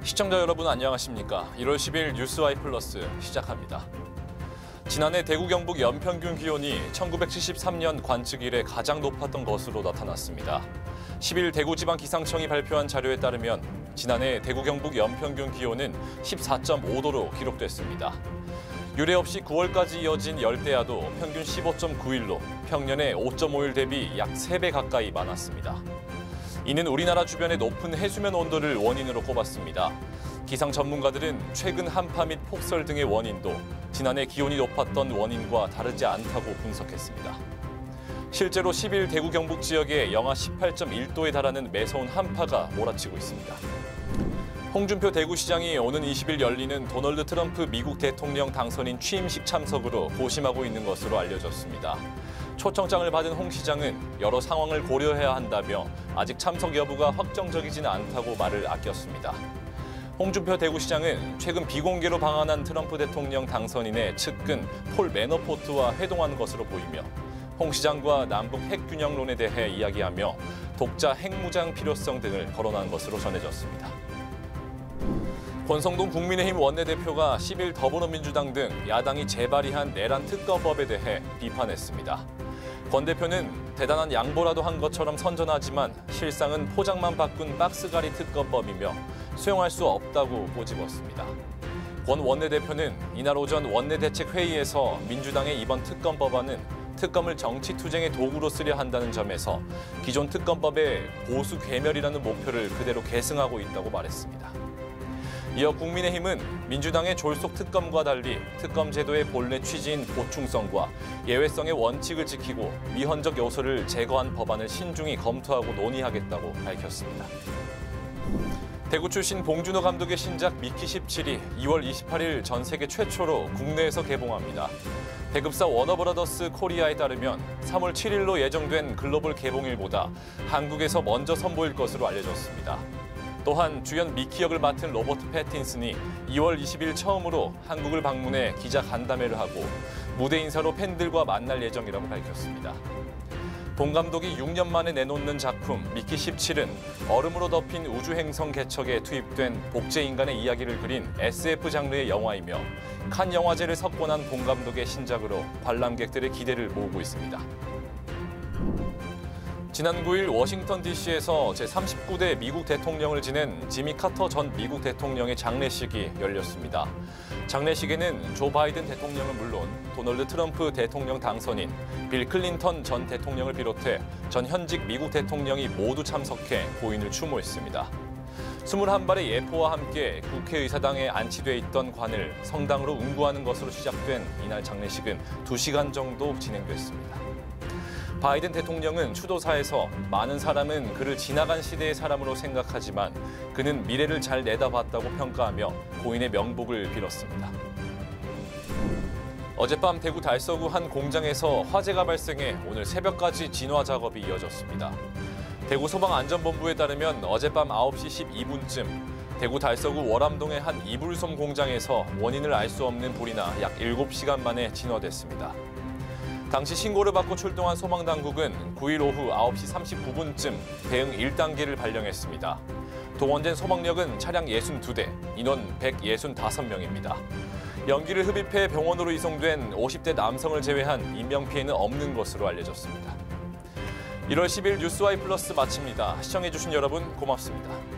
시청자 여러분 안녕하십니까? 1월 10일 뉴스와이 플러스 시작합니다. 지난해 대구 경북 연평균 기온이 1973년 관측 이래 가장 높았던 것으로 나타났습니다. 10일 대구지방기상청이 발표한 자료에 따르면 지난해 대구 경북 연평균 기온은 14.5도로 기록됐습니다. 유례 없이 9월까지 이어진 열대야도 평균 15.9일로 평년의 5.5일 대비 약 3배 가까이 많았습니다. 이는 우리나라 주변의 높은 해수면 온도를 원인으로 꼽았습니다. 기상 전문가들은 최근 한파 및 폭설 등의 원인도 지난해 기온이 높았던 원인과 다르지 않다고 분석했습니다. 실제로 10일 대구 경북 지역에 영하 18.1도에 달하는 매서운 한파가 몰아치고 있습니다. 홍준표 대구시장이 오는 20일 열리는 도널드 트럼프 미국 대통령 당선인 취임식 참석으로 고심하고 있는 것으로 알려졌습니다. 초청장을 받은 홍 시장은 여러 상황을 고려해야 한다며 아직 참석 여부가 확정적이지는 않다고 말을 아꼈습니다. 홍준표 대구시장은 최근 비공개로 방한한 트럼프 대통령 당선인의 측근 폴 매너포트와 회동한 것으로 보이며 홍 시장과 남북 핵균형론에 대해 이야기하며 독자 핵무장 필요성 등을 거론한 것으로 전해졌습니다. 권성동 국민의힘 원내대표가 10일 더불어민주당 등 야당이 재발의한 내란 특검법에 대해 비판했습니다. 권 대표는 대단한 양보라도 한 것처럼 선전하지만 실상은 포장만 바꾼 박스가리 특검법이며 수용할 수 없다고 꼬집었습니다. 권 원내대표는 이날 오전 원내대책회의에서 민주당의 이번 특검 법안은 특검을 정치투쟁의 도구로 쓰려 한다는 점에서 기존 특검법의 보수 괴멸이라는 목표를 그대로 계승하고 있다고 말했습니다. 이어 국민의힘은 민주당의 졸속 특검과 달리 특검 제도의 본래 취지인 보충성과 예외성의 원칙을 지키고 미헌적 요소를 제거한 법안을 신중히 검토하고 논의하겠다고 밝혔습니다. 대구 출신 봉준호 감독의 신작 미키 17이 2월 28일 전 세계 최초로 국내에서 개봉합니다. 배급사 워너브라더스 코리아에 따르면 3월 7일로 예정된 글로벌 개봉일보다 한국에서 먼저 선보일 것으로 알려졌습니다. 또한 주연 미키 역을 맡은 로버트 패틴슨이 2월 20일 처음으로 한국을 방문해 기자 간담회를 하고 무대 인사로 팬들과 만날 예정이라고 밝혔습니다. 봉 감독이 6년 만에 내놓는 작품 미키 17은 얼음으로 덮인 우주행성 개척에 투입된 복제인간의 이야기를 그린 SF 장르의 영화이며 칸 영화제를 석권한 봉 감독의 신작으로 관람객들의 기대를 모으고 있습니다. 지난 9일 워싱턴 DC에서 제39대 미국 대통령을 지낸 지미 카터 전 미국 대통령의 장례식이 열렸습니다. 장례식에는 조 바이든 대통령은 물론 도널드 트럼프 대통령 당선인, 빌 클린턴 전 대통령을 비롯해 전 현직 미국 대통령이 모두 참석해 고인을 추모했습니다. 21발의 예포와 함께 국회의사당에 안치돼 있던 관을 성당으로 운구하는 것으로 시작된 이날 장례식은 2시간 정도 진행됐습니다. 바이든 대통령은 추도사에서 많은 사람은 그를 지나간 시대의 사람으로 생각하지만 그는 미래를 잘 내다봤다고 평가하며 고인의 명복을 빌었습니다. 어젯밤 대구 달서구 한 공장에서 화재가 발생해 오늘 새벽까지 진화 작업이 이어졌습니다. 대구 소방안전본부에 따르면 어젯밤 9시 12분쯤 대구 달서구 월암동의 한 이불솜 공장에서 원인을 알 수 없는 불이 나 약 7시간 만에 진화됐습니다. 당시 신고를 받고 출동한 소방당국은 9일 오후 9시 39분쯤 대응 1단계를 발령했습니다. 동원된 소방력은 차량 62대, 인원 165명입니다. 연기를 흡입해 병원으로 이송된 50대 남성을 제외한 인명피해는 없는 것으로 알려졌습니다. 1월 10일 뉴스와이 플러스 마칩니다. 시청해주신 여러분 고맙습니다.